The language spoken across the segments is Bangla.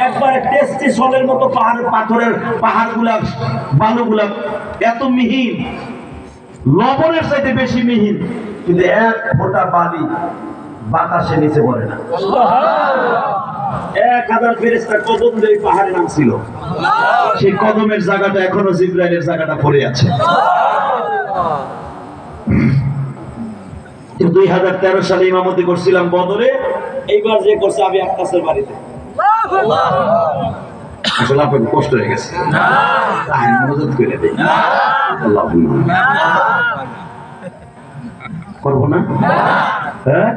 একবারে টেস্টি সলের মতো পাথরের পাহাড়গুলা বালুগুলা এত মিহিন, লবণের চাইতে বেশি মিহিন, কিন্তু এক ফোঁটা বালি বাতাসে নিচে পড়ে না। 1000 ফেরেশতা কদম দিয়ে পাহাড়ে নামছিল, সেই কদমের জায়গাটা এখনো জিবরাইলের জায়গাটা পড়ে আছে। 2013 সালে ইমামতি করছিলাম বদরে, এইবার যে করছে আমি আক্কাসের বাড়িতে। আসলে আপনার কষ্ট হয়ে গেছে, মদত করে দেয় করবো না। হ্যাঁ,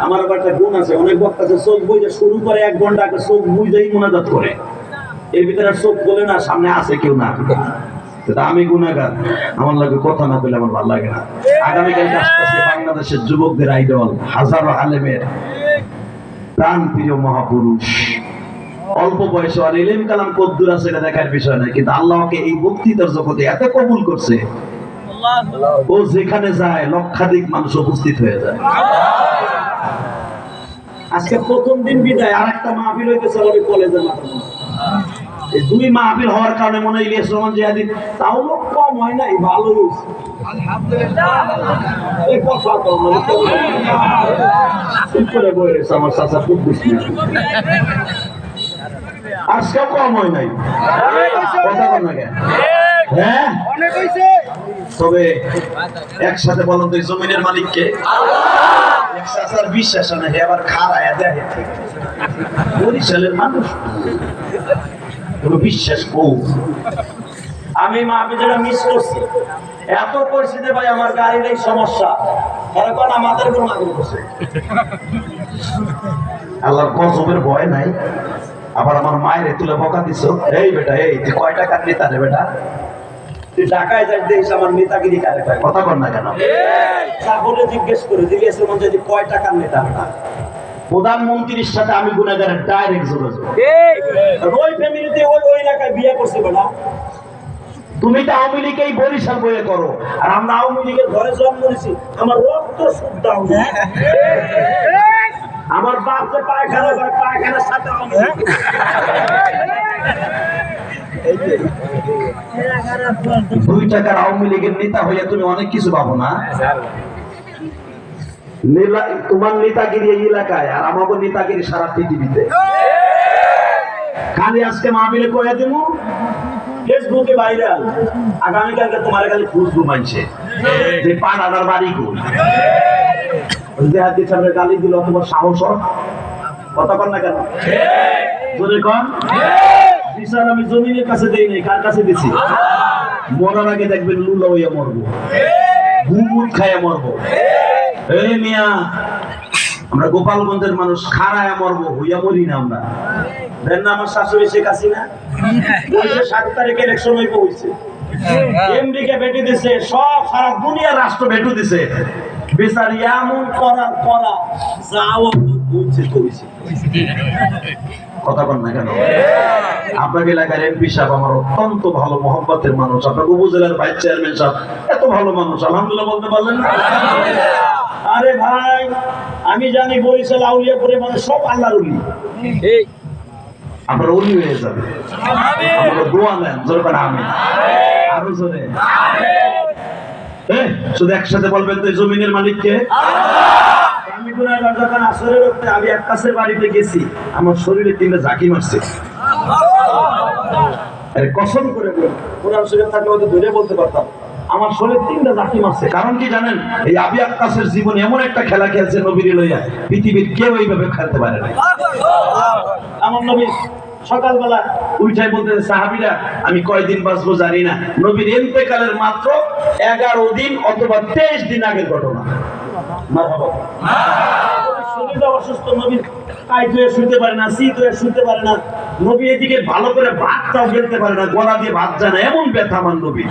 আমার আবার একটা গুণ আছে, অনেক বক্তা আছে চোখ বইতে শুরু করে 1 ঘন্টা আগে চোখ বুঝেই মোনাজাত করে, এর ভিতরে চোখ বলে না সামনে আছে কেউ না। আমি গুনাহগার, আমার লাগে কথা না বলে আমার ভালো লাগে না। আগামীকাল আসতেছে বাংলাদেশের যুবকদের আইডল, হাজারো আলেমের প্রাণ প্রিয় মহাপুরুষ, অল্প বয়সে আর ইলম কালাম কদ্দুর আছে এটা দেখার বিষয় না, কিন্তু আল্লাহকে এই বক্তৃতার জগতে এত কবুল করছে, ও যেখানে যায় লক্ষাধিক মানুষ উপস্থিত হয়ে যায়। আজকে প্রথম দিন বিদায়, আর একটা মাহফিল হইতেছে আমাদের কলেজের মাঠে। এই 2 মাহফিল হওয়ার কারণে মনে হয় ইলিয়াস রহমান জিহাদি তাও লোক কম হয় নাই, ভালো হয়েছে আলহামদুলিল্লাহ। এই কথা তো মানে চুপ করে বই রয়েছে আমার চাচা, খুব বেশি আজকে কম হয় নাই, কথা বল না কেন? হ্যাঁ অনেক হয়েছে। তবে একসাথে বলুন তো, জমিনের মালিককে এক চাচার বিশ্বাস না, হে আবার খাড়ায় দেয় বরিশালের মানুষ বিশ্বাস কম। আমি মাহফিলটা মিস করছি, এত পরিস্থিতি ভাই আমার গাড়ির এই সমস্যা, এখন আমাদের কোনো মাহফিল করছে আল্লাহর গজবের ভয় নাই। আবার আমার মায়ের তুলে বকা দিছো, এই বেটা এই তুই কয় টাকার নেতা রে বেটা, তুই ঢাকায় যাই দেখিস আমার নেতাগিরি কারে পায়, কথা বল না কেন? তাহলে জিজ্ঞেস করে জিজ্ঞেস যদি কয় টাকার নেতা বেটা, প্রধানমন্ত্রীর সাথে আমি গুনাহগারের ডাইরেক্ট যোগাযোগ। ওই ফ্যামিলিতে ওই এলাকায় বিয়ে করছি বেটা, তুমি তো আওয়ামী লীগেই বরিশাল বইয়ে করো, আর আমরা আওয়ামী লীগের ঘরে জন্ম নিয়েছি, আমার রক্ত শুদ্ধ। আমার বাপ যে পায়খানা করে, পায়খানার সাথে আওয়ামী লীগ। 2 টাকার আওয়ামী লীগের নেতা হইয়া তুমি অনেক কিছু পাবো না। তোমার নেতাগিরি এই এলাকায়, আর আমাকে নেতাগিরি সারা পৃথিবীতে। খালি আজকে মাহফিলে কয়ে দিব, ফেসবুকে ভাইরাল, আগামীকালকে তোমার খালি খুঁজবো মানছে যে পাড়ার বাড়ি কোন দেহাতি সামনে গালি দিল, তোমার সাহস কথা কর না কেন? জোরে কন। বিচার আমি জমিনের কাছে দেই নাই, কার কাছে দিছি? মরার আগে দেখবেন লুলা হইয়া মরবো, ঘুমুট খাইয়া মরবো। এই মিয়া, আমরা গোপালগঞ্জের মানুষ, খাড়ায় মরবো, হইয়া মরি না আমরা। দেন না আমার শাশুড়ি শেখ হাসিনা 7 তারিখে ইলেকশন হইব হইছে, আমেরিকা বেটে দিছে, সব সারা দুনিয়ার রাষ্ট্র বেটু দিছে, বেচারি এমন করার করা যাও বলছে কইছে, কথা বল না কেন? আপনাকে এলাকার এমপি সাহেব আমার অত্যন্ত ভালো মহব্বতের মানুষ, আপনাকে উপজেলার ভাইস চেয়ারম্যান সাহেব এত ভালো মানুষ, আলহামদুলিল্লাহ বলতে পারলেন না? আরে ভাই, আমি জানি বরিশাল আউলিয়াপুরে মানে সব আল্লাহর ওলি, আপনারা ওলি হয়ে যাবে। আপনারা দোয়া নেন, জোরে বলেন আমিন, আরো জোরে শুধু একসাথে বলবেন তো, জমিনের মালিককে। আমি গুনাহগার, যখন আসরের ওয়াক্তে আমি আক্কাসের বাড়িতে গেছি, আমার শরীরে 3টা ঝাঁকি মারছে। আরে কসম করে বলি, কোরআন শরীফ থাকলে হয়তো ধরে বলতে পারতাম, আমার শরীরে 3টা ঝাঁকি মারছে। কারণ কি জানেন? এই আবি আক্কাসের জীবনে এমন একটা খেলা খেলছে নবীর লইয়া, পৃথিবীর কেউ এইভাবে খেলতে পারে না। আমার নবী সকালবেলা উঠাই বলতে, সাহাবীরা আমি কয়দিন বাঁচবো জানি না, নবীর ইন্তেকালের মাত্র 11 দিন অথবা 23 দিন আগের ঘটনা। শরীরটা অসুস্থ, নবী কাইট হয়ে শুতে পারে না, শীত হয়ে শুতে পারে না, নবী এদিকে ভালো করে ভাতটাও খেলতে পারে না, গলা দিয়ে ভাত যায় না, এমন ব্যথা আমার নবী।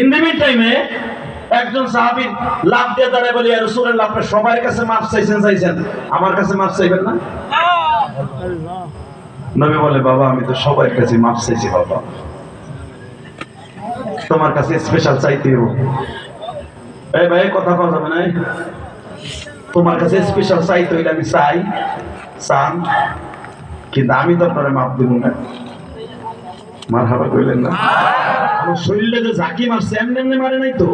ইন দ্য মিড টাইমে একজন সাহাবী লাফ দিয়ে দাঁড়ায় বলে, ইয়া রাসূলুল্লাহ, আপনি সবার কাছে মাফ চাইছেন, আমার কাছে মাফ চাইবেন না? নবী বলে, বাবা আমি তো সবার কাছে মাফ চাইছি, বাবা তোমার কাছে স্পেশাল চাইতে হবে। এই ভাই কথা বলা যাবে না, তোমার কাছে স্পেশাল চাইতে হইলে আমি চাই, চান কিন্তু আমি তো আপনারা মাপ দেব না। মারহাবা কইলেন না? আমার শরীরে যে ঝাঁকি মারছে এমনি এমনি মারে নাই তো,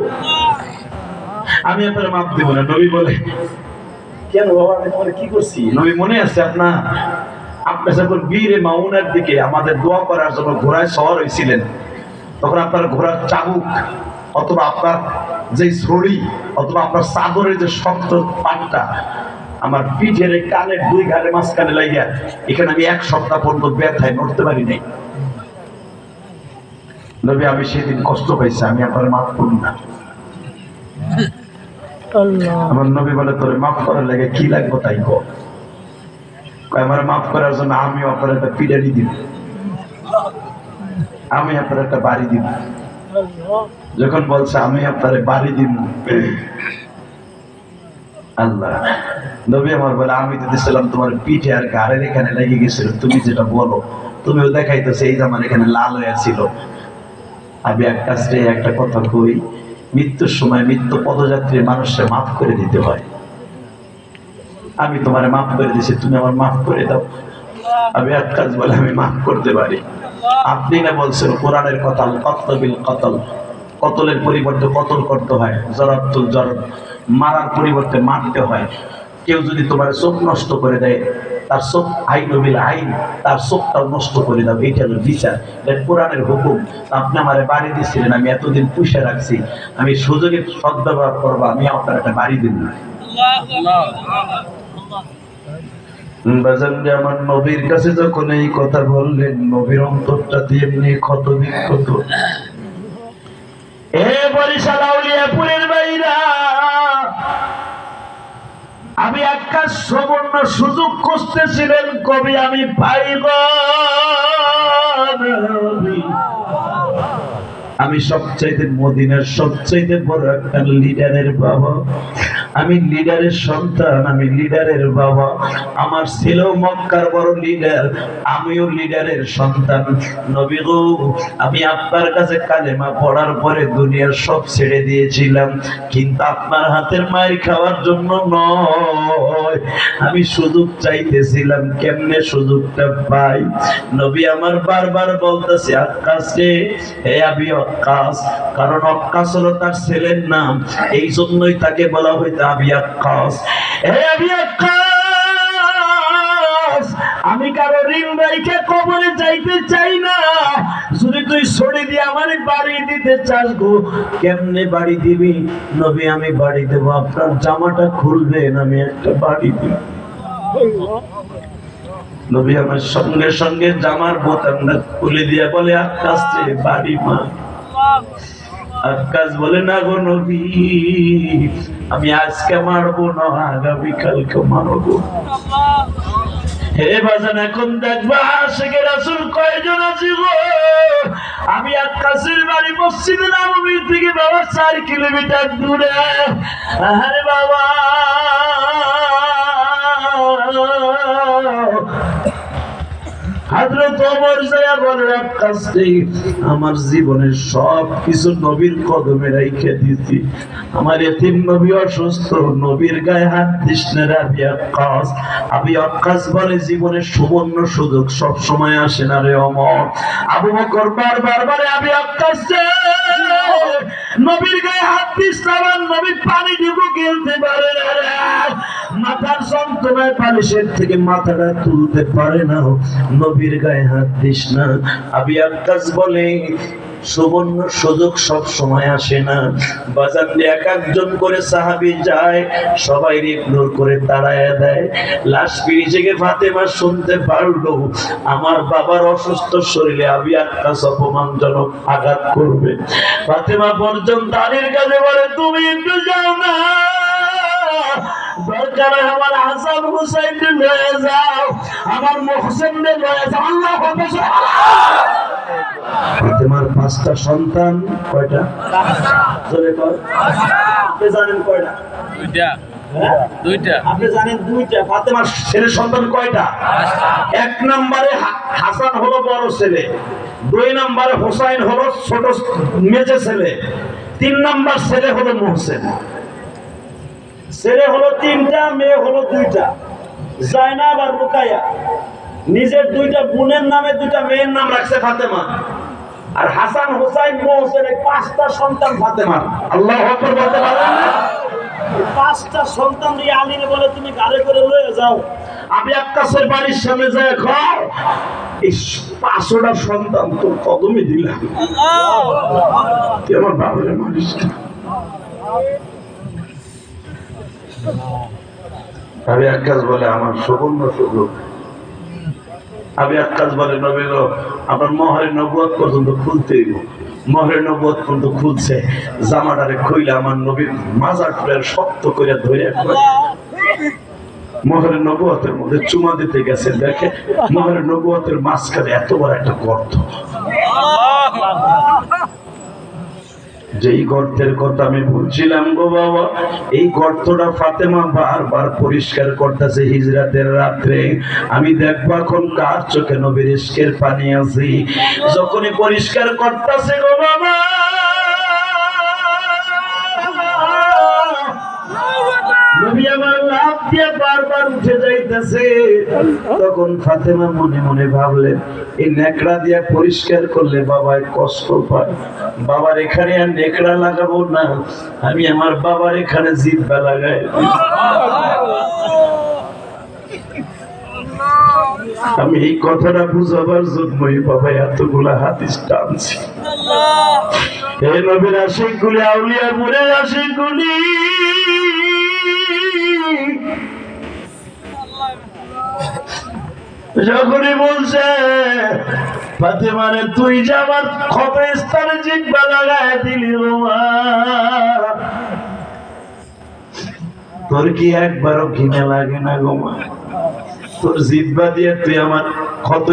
আমি আপনারা মাপ দেব না। নবী বলে কেন বাবা আমি তোমার কি করছি? নবী মনে আছে আপনার যখন বীরে মাউনার দিকে আমাদের দোয়া করার জন্য ঘোড়ায় সওয়ার হয়েছিলেন, তখন আপনার ঘোড়ার চাবুক অথবা আপনার যে ছড়ি অথবা আপনার চাদরের যে শক্ত পাটটা আমার পিঠের কানের দুই ঘাড়ের মাঝখানে লাগিয়া এখানে আমি 1 সপ্তাহ পর্যন্ত ব্যথায় নড়তে পারি নাই। নবী আমি সেদিন কষ্ট পাইছি, আমি আপনার মাফ করি না। আমার নবী বলে তোরে মাফ করার লাগে কি লাগবে তাই কর। আমার মাফ করার জন্য আমিও আপনার একটা পিড়ানি দিব, আমি আপনার একটা বাড়ি দিব। যখন বলছে আমি আপনার বাড়ি দিব, আল্লাহ নবী আমার বলে আমি যদি ছিলাম তোমার পিঠে আর ঘাড়ের এখানে লেগে গেছিল, তুমি যেটা বলো তুমিও দেখাইতেছে এই যে আমার এখানে লাল হয়ে ছিল। আমি এক কাছে একটা কথা কই, মৃত্যুর সময় মৃত্যু পদযাত্রী মানুষকে মাফ করে দিতে হয়। আমি তোমারে মাফ করে দিছি, তুমি আমার মাফ করে দাও। আমি এক কাজ বলে আমি মাফ করতে পারি। আপনি না বলছেন কোরআনের কথা, কতবিল কতল, কতলের পরিবর্তে কতল করতে হয়, জরাতুল জরদ, মারার পরিবর্তে মারতে হয়। কেউ যদি তোমার চোখ নষ্ট করে দেয়, তার চোখ আইনবিল আইন, তার চোখটাও নষ্ট করে দাও, এইটা হলো বিচার, এটা কোরআনের হুকুম। আপনি আমারে বাড়ি দিচ্ছিলেন, আমি এতদিন পুষে রাখছি, আমি সুযোগের সদ্ব্যবহার করবো, আমি আপনার একটা বাড়ি দিব। আমার নবীর কাছে যখন এই কথা বললেন, নবীর অন্তরটা দিয়ে এমনি ক্ষত বিক্ষত। এ বরিশাল আউলিয়াপুরের বাইরা, আমি একটা সুবর্ণ সুযোগ খুঁজতেছিলেন, কবি আমি পাইব। আমি সবচাইতে মদিনার সবচাইতে বড় একটা লিডারের বাবা, আমি লিডারের সন্তান, আমি লিডারের বাবা। আমার ছেলেও মক্কার বড় লিডার, আমিও লিডারের সন্তান। নবী গো, আমি আপনার কাছে কালেমা পড়ার পরে দুনিয়ার সব ছেড়ে দিয়েছিলাম, কিন্তু আপনার হাতের মায়ের খাওয়ার জন্য নয়। আমি সুযোগ চাইতেছিলাম, কেমনে সুযোগটা পাই? নবী আমার বারবার বলতেছে আক্কাসে, হে আবি আক্কাস, কারণ আক্কাস হলো তার ছেলের নাম, এই জন্যই তাকে বলা হইতো আবি আক্কাস। হে আবি আক্কাস, আমি কারো ঋণ রাইখে কবরে যাইতে চাই না। যদি তুই ছড়ি দিয়ে আমারে বাড়ি দিতে চাস গো, কেমনে বাড়ি দিবি? নবী আমি বাড়ি দেব, আপনার জামাটা খুলবেন, আমি একটা বাড়ি দিব। নবী আমার সঙ্গে সঙ্গে জামার বোতামটা খুলে দিয়ে বলে আক্কাস রে বাড়ি মা। আক্কাস বলে না গো নবী, আমি আজকে মারবো না, আগামীকালকে মারবো। হে বাজান, এখন দেখবা আশিকে রাসূল কয়জন আছে গো? আমি আক্কাসের বাড়ি মসজিদে নববীর থেকে বাবা 4 কিলোমিটার দূরে। আরে বাবা, হযরত ওমর যায়া বলে আক্কাস রে, আমার জীবনের সব কিছু নবীর কদমে রাইখা দিছি, আমার এতিম নবী অসুস্থ, নবীর গায়ে হাত দিস না রে আবি আক্কাস। আবি আক্কাস বলে জীবনের সুবর্ণ সুযোগ সব সময় আসে না রে ওমর। আবু বকর বারবার বলে আবি আক্কাস রে, নবীর গায়ে হাত দিস না, নবী পানি দিব গেলতে পারে না রে, মাথার যন্ত্রণায় বালিশের থেকে মাথাটা তুলতে পারে না, নবীর গায়ে হাত দিস না। আবি আক্কাস বলে সুবর্ণ সুযোগ সব সময় আসে না। বাজার দিয়ে এক একজন করে সাহাবী যায়, সবাই ইগনোর করে তাড়ায় দেয়। লাশ ফিরে থেকে ফাতেমা শুনতে পারলো আমার বাবার অসুস্থ শরীরে আবি আক্কাস অপমানজনক আঘাত করবে। ফাতেমা পর্যন্ত আলীর কাছে বলে তুমি একটু যাও না, দরকার আমার হাসান হুসাইন লয়ে যাও, আমার মুহসিন লয়ে যাও। আল্লাহু আকবার। ফাতেমার 5টা সন্তান, কয়টা? জোরে কর। আপনি জানেন কয়টা? 2টা। আপনি জানেন 2টা। ফাতেমার ছেলে সন্তান কয়টা? 1 নম্বরে হাসান হলো বড় ছেলে, 2 নম্বরে হুসাইন হলো ছোট মেজে ছেলে, 3 নম্বর ছেলে হলো মুহসিন। ছেলে হলো 3টা, মেয়ে হলো 2টা, জাইনাব আর রুকাইয়া। নিজের দুইটা বোনের নামে দুইটা মেয়ের নাম রাখছে ফাতেমা, আর হাসান হোসাইন মোহসেন এই 5টা সন্তান ফাতেমার। আল্লাহু আকবার বলতে পারেন না? 5টা সন্তান দিয়ে আলীরে বলে তুমি গাড়ি করে লয়ে যাও, আমি আক্কাসের বাড়ির সামনে যায় খাও, এই 5টা সন্তান তো কদমে দিলাম, তুই আমার বাবার মারিস না। আমি আক্কাস বলে আমার সুবর্ণ সুযোগ, আমি আক্কাস বলে নবী গো আমার মহরের নবুয়ত পর্যন্ত খুলতেই, মহরের নবুয়ত পর্যন্ত খুলছে, জামাটারে খুইলে আমার নবীর মাজারটা শক্ত করে ধরে মহরের নবুয়তের মধ্যে চুমা দিতে গেছে, দেখে মহরের নবুয়তের মাঝখানে এত বড় একটা গর্ত। যেই গর্তের কথা আমি বলছিলাম গো বাবা, এই গর্তটা ফাতেমা বারবার পরিষ্কার করতেছে হিজরাতের রাত্রে। আমি দেখবো এখন কার চোখে নবীর ইশকের পানি আছে, যখনই পরিষ্কার করতেছে গো বাবা, নবী আমার লাফ দিয়ে বারবার উঠে যাইতেছে। তখন ফাতেমা মনে মনে ভাবলেন এই নেকড়া দিয়া পরিষ্কার করলে বাবায় কষ্ট পায়, বাবার এখানে আর নেকড়া লাগাবো না, আমি আমার বাবার এখানে জিব্বা লাগাই। আমি এই কথাটা বুঝাবার জন্যই বাবা এতগুলা হাদিস টানছি। হে নবীর আশিক গুলি, আউলিয়া মুরের আশিক গুলি, যখনই বলছে ফাতেমারে তুই যে আমার ক্ষত স্থানে জিব্বা লাগায় দিলি বাবা, তোর কি একবারও ঘৃণা লাগে না গো মা? তোর জিব্বা দিয়ে তুই আমার ক্ষত